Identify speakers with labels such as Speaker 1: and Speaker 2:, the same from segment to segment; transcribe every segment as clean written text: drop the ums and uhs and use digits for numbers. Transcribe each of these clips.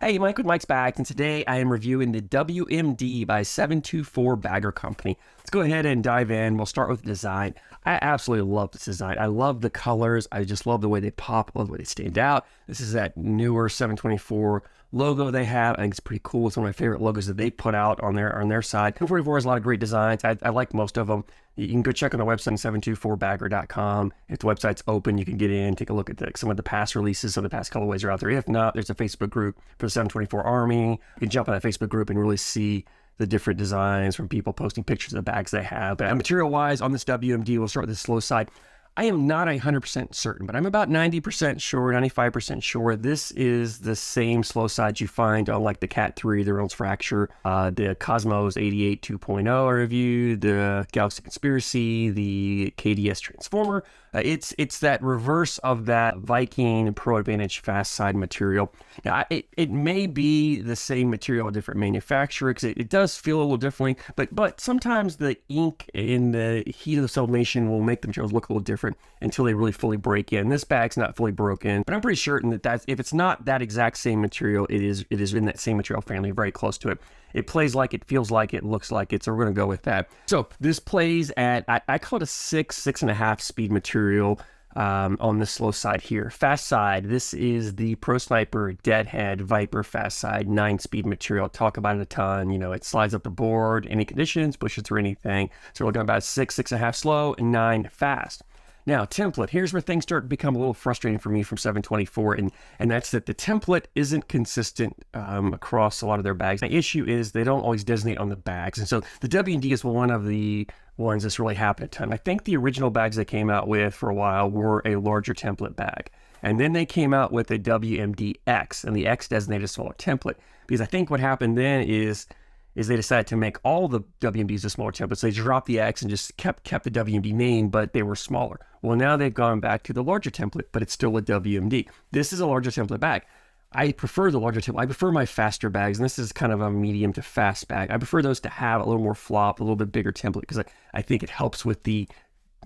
Speaker 1: Hey, Mike with Mike's Bags, and today I am reviewing the WMD by 724 Bagger Company. Let's go ahead and dive in. We'll start with the design. I absolutely love this design. I love the colors. I just love the way they pop. I love the way they stand out. This is that newer 724 logo they have. I think it's pretty cool. It's one of my favorite logos that they put out on their side. 724 has a lot of great designs. I like most of them. You can go check on the website, 724bagger.com. If the website's open, you can get in, take a look at some of the past releases. Some of the past colorways are out there. If not, there's a Facebook group for the 724 Army. You can jump on that Facebook group and really see the different designs from people posting pictures of the bags they have. But material-wise, on this WMD, we'll start with the slow side. I am not 100% certain, but I'm about 90% sure, 95% sure this is the same slow sides you find on like the Cat 3, the Reynolds Fracture, the Cosmos 88 2.0 I reviewed, the Galaxy Conspiracy, the KDS Transformer. It's that reverse of that Viking Pro Advantage fast side material. Now, it may be the same material, a different manufacturer, because it does feel a little differently, but sometimes the ink in the heat of the sublimation will make the materials look a little different until they really fully break in. This bag's not fully broken, but I'm pretty certain that if it's not that exact same material, it is in that same material family, very close to it. It plays like it, feels like it, looks like it, so we're going to go with that. So this plays at, I call it a 6.5 speed material on the slow side here. Fast side, this is the Pro Sniper Deadhead Viper fast side 9-speed material. Talk about it a ton. You know, it slides up the board, any conditions, pushes through anything. So we're looking at about 6.5 slow, and 9 fast. Now, template, here's where things start to become a little frustrating for me from 724, and that's that the template isn't consistent across a lot of their bags. The issue is they don't always designate on the bags, and so the WMD is one of the ones that's really happened a ton. I think the original bags they came out with for a while were a larger template bag, and then they came out with a WMD X, and the X designated a smaller template, because I think what happened then is they decided to make all the WMDs a smaller template. So they dropped the X and just kept the WMD name, but they were smaller. Well, now they've gone back to the larger template, but it's still a WMD. This is a larger template bag. I prefer the larger template. I prefer my faster bags, and this is kind of a medium to fast bag. I prefer those to have a little more flop, a little bit bigger template, because I think it helps with the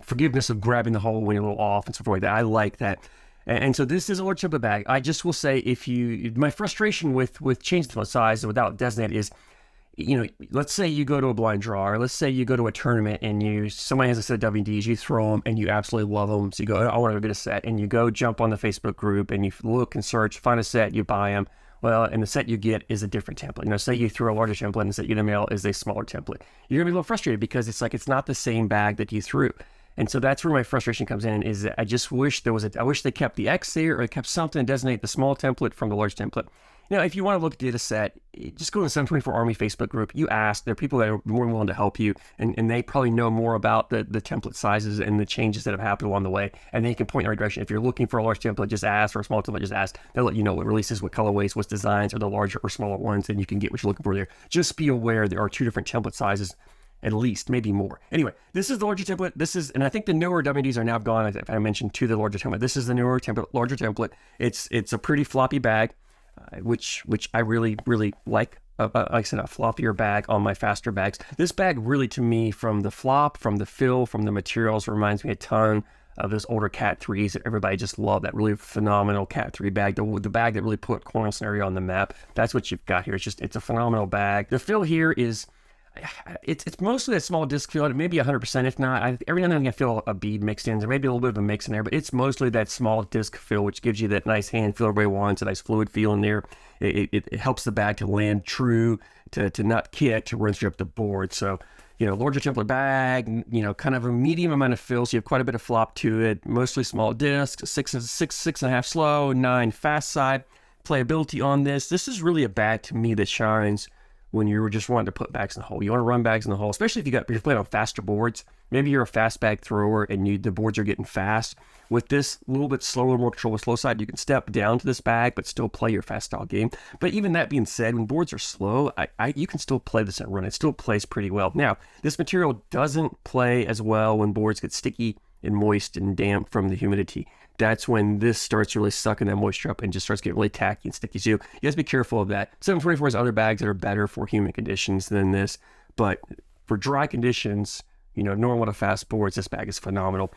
Speaker 1: forgiveness of grabbing the hole when you're a little off and so forth like that. I like that. And so this is a large template bag. I just will say, my frustration with changing the size without designate is, you know, let's say you go to a blind draw, or let's say you go to a tournament and somebody has a set of WMDs, you throw them and you absolutely love them. So you go, I want to get a set, and you go jump on the Facebook group and you look and search, find a set, you buy them. Well, and the set you get is a different template. You know, say you throw a larger template and the set you get in the mail is a smaller template. You're gonna be a little frustrated because it's like, it's not the same bag that you threw. And so that's where my frustration comes in, is that I just wish I wish they kept the X there, or kept something to designate the small template from the large template. Now, if you want to look at a set, just go to the 724 Army Facebook group. You ask. There are people that are more than willing to help you, and they probably know more about the template sizes and the changes that have happened along the way, and they can point in the right direction. If you're looking for a large template, just ask. For a small template, just ask. They'll let you know what releases, what colorways, what designs are the larger or smaller ones, and you can get what you're looking for there. Just be aware there are 2 different template sizes, at least, maybe more. Anyway, this is the larger template. And I think the newer WMDs are now gone, as I mentioned, to the larger template. This is the newer template, larger template. It's a pretty floppy bag, which I really, really like. Like I said, a floppier bag on my faster bags. This bag really, to me, from the flop, from the fill, from the materials, reminds me a ton of those older Cat 3s that everybody just loved. That really phenomenal Cat 3 bag, the bag that really put Cornhole area on the map. That's what you've got here. It's a phenomenal bag. The fill here is, it's mostly a small disc fill, maybe 100%. If not, every now and then I feel a bead mixed in. There may be a little bit of a mix in there, but it's mostly that small disc fill, which gives you that nice hand feel everybody wants, a nice fluid feel in there. It helps the bag to land true, to not kit, to run straight up the board. So, you know, larger template bag, you know, kind of a medium amount of fill, so you have quite a bit of flop to it. Mostly small discs, 6.5 slow, 9 fast side. Playability on this. This is really a bag to me that shines when you're just wanting to put bags in the hole. You want to run bags in the hole, especially if you're playing on faster boards. Maybe you're a fast bag thrower and the boards are getting fast. With this little bit slower, more control with slow side, you can step down to this bag but still play your fast style game. But even that being said, when boards are slow, you can still play this and run. It still plays pretty well. Now, this material doesn't play as well when boards get sticky and moist and damp from the humidity. That's when this starts really sucking that moisture up and just starts getting really tacky and sticky. So you have to be careful of that. 724 has other bags that are better for humid conditions than this, but for dry conditions, you know, normal to fast boards, this bag is phenomenal.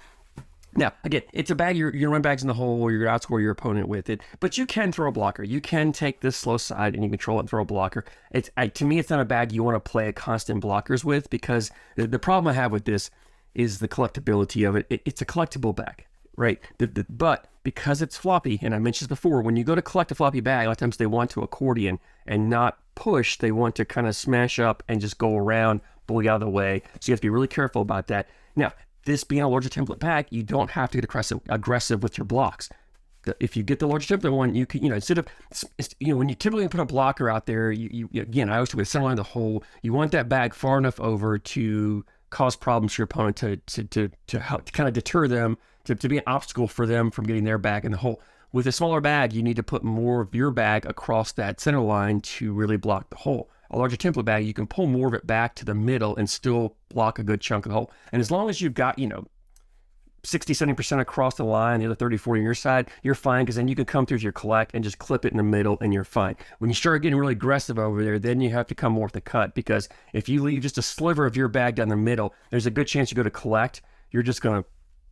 Speaker 1: Now, again, it's a bag, you're going to run bags in the hole, or you're going to outscore your opponent with it, but you can throw a blocker. You can take this slow side and you control it and throw a blocker. To me, it's not a bag you want to play constant blockers with, because the problem I have with this is the collectibility of it. It's a collectible bag, right? But because it's floppy, and I mentioned this before, when you go to collect a floppy bag, a lot of times they want to accordion and not push. They want to kind of smash up and just go around, bully out of the way. So you have to be really careful about that. Now, this being a larger template bag, you don't have to get aggressive with your blocks. If you get the larger template one, you can, instead of, when you typically put a blocker out there, again, I always do with center line of the hole, you want that bag far enough over to cause problems for your opponent, to help, to kind of deter them, to be an obstacle for them from getting their bag in the hole. With a smaller bag, you need to put more of your bag across that center line to really block the hole. A larger template bag, you can pull more of it back to the middle and still block a good chunk of the hole. And as long as you've got, 60, 70% across the line, the other 30, 40 on your side, you're fine, because then you can come through to your collect and just clip it in the middle and you're fine. When you start getting really aggressive over there, then you have to come more with the cut, because if you leave just a sliver of your bag down the middle, there's a good chance you go to collect, you're just going to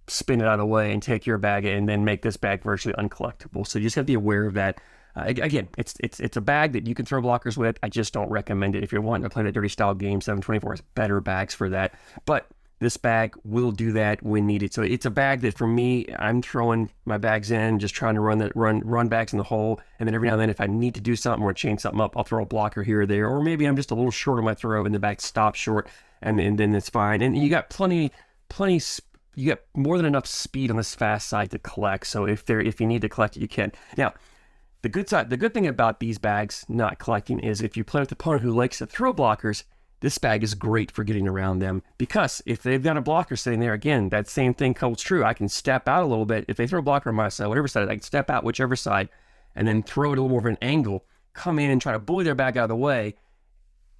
Speaker 1: spin it out of the way and take your bag and then make this bag virtually uncollectible. So you just have to be aware of that. Again, it's a bag that you can throw blockers with. I just don't recommend it if you're wanting to play that dirty style game. 724 has better bags for that, but this bag will do that when needed. So it's a bag that, for me, I'm throwing my bags in, just trying to run bags in the hole, and then every now and then, if I need to do something or change something up, I'll throw a blocker here or there, or maybe I'm just a little short on my throw and the bag stops short, and then it's fine. And you got plenty. You got more than enough speed on this fast side to collect. So if you need to collect it, you can. Now, the good thing about these bags not collecting is, if you play with an opponent who likes to throw blockers, this bag is great for getting around them, because if they've got a blocker sitting there, again, that same thing holds true. I can step out a little bit. If they throw a blocker on my side, whatever side, I can step out whichever side and then throw it a little more of an angle, come in and try to bully their bag out of the way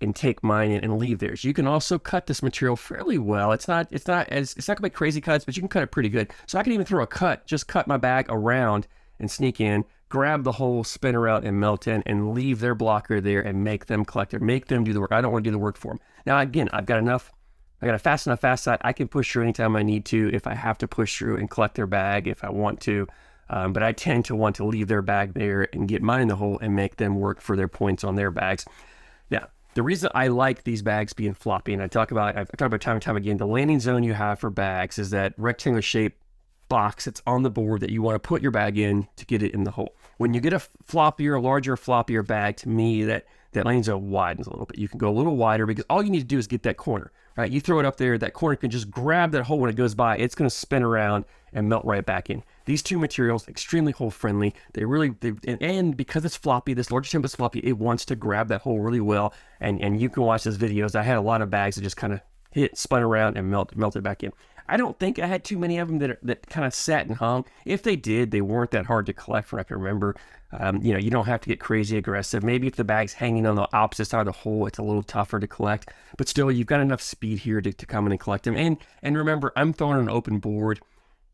Speaker 1: and take mine and leave theirs. You can also cut this material fairly well. It's not gonna be crazy cuts, but you can cut it pretty good. So I can even throw a cut, just cut my bag around and sneak in, grab the hole, spin around and melt in, and leave their blocker there and make them collect it, make them do the work. I don't want to do the work for them. Now, again, I got a fast enough fast side. I can push through anytime I need to, if I have to push through and collect their bag if I want to. But I tend to want to leave their bag there and get mine in the hole and make them work for their points on their bags. Now, the reason I like these bags being floppy, and I've talked about time and time again, the landing zone you have for bags is that rectangular shape box that's on the board that you want to put your bag in to get it in the hole. When you get a larger, floppier bag, to me, that landing zone widens a little bit. You can go a little wider, because all you need to do is get that corner, right? You throw it up there, that corner can just grab that hole when it goes by. It's going to spin around and melt right back in. These two materials, extremely hole friendly. And because it's floppy, this larger template is floppy, it wants to grab that hole really well. And you can watch those videos. I had a lot of bags that just kind of spun around and melted back in. I don't think I had too many of them that kind of sat and hung. If they did, they weren't that hard to collect, from what I can remember. You don't have to get crazy aggressive. Maybe if the bag's hanging on the opposite side of the hole, it's a little tougher to collect. But still, you've got enough speed here to come in and collect them. And remember, I'm throwing an open board.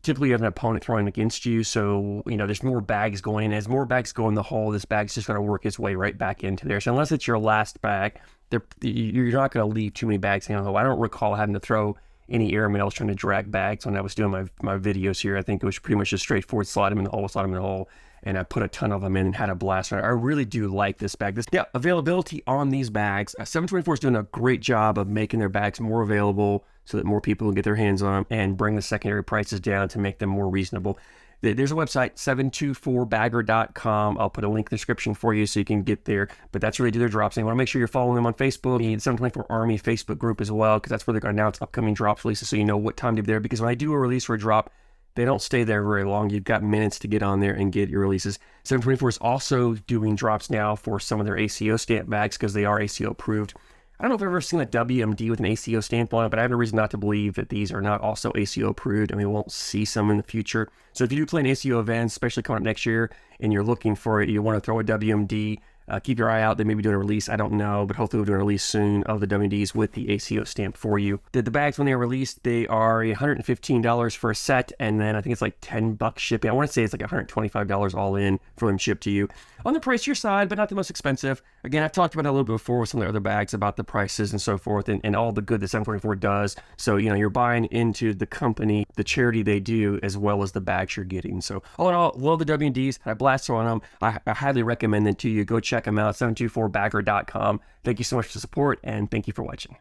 Speaker 1: Typically, you have an opponent throwing against you, so there's more bags going in. As more bags go in the hole, this bag's just going to work its way right back into there. So unless it's your last bag, you're not going to leave too many bags hanging on the hole. I don't recall having to throw any airmen. I was trying to drag bags when I was doing my videos here. I think it was pretty much just straightforward, slide them in the hole, and I put a ton of them in and had a blast. I really do like this bag. Availability on these bags. 724 is doing a great job of making their bags more available so that more people can get their hands on them, and bring the secondary prices down to make them more reasonable. There's a website, 724bagger.com. I'll put a link in the description for you so you can get there. But that's where they do their drops. And you want to make sure you're following them on Facebook, the 724 Army Facebook group as well, because that's where they're going to announce upcoming drops releases, so you know what time to be there. Because when I do a release or a drop, they don't stay there very long. You've got minutes to get on there and get your releases. 724 is also doing drops now for some of their ACO stamp bags, because they are ACO approved. I don't know if I've ever seen a WMD with an ACO stamp on it, but I have no reason not to believe that these are not also ACO approved, and we won't see some in the future. So if you do play an ACO event, especially coming up next year, and you're looking for it, you want to throw a WMD, keep your eye out. They may be doing a release. I don't know, but hopefully we'll do a release soon of the WMDs with the ACO stamp for you. The bags, when they're released, they are $115 for a set, and then I think it's like $10 shipping. I want to say it's like $125 all in for them shipped to you. on the pricier side, but not the most expensive. Again, I've talked about it a little bit before with some of the other bags about the prices and so forth, and all the good that 724 does. So, you know, you're buying into the company, the charity they do, as well as the bags you're getting. So all in all, love the WMDs. I blast on them. I highly recommend them to you. Go check them out, 724bagger.com. Thank you so much for the support, and thank you for watching.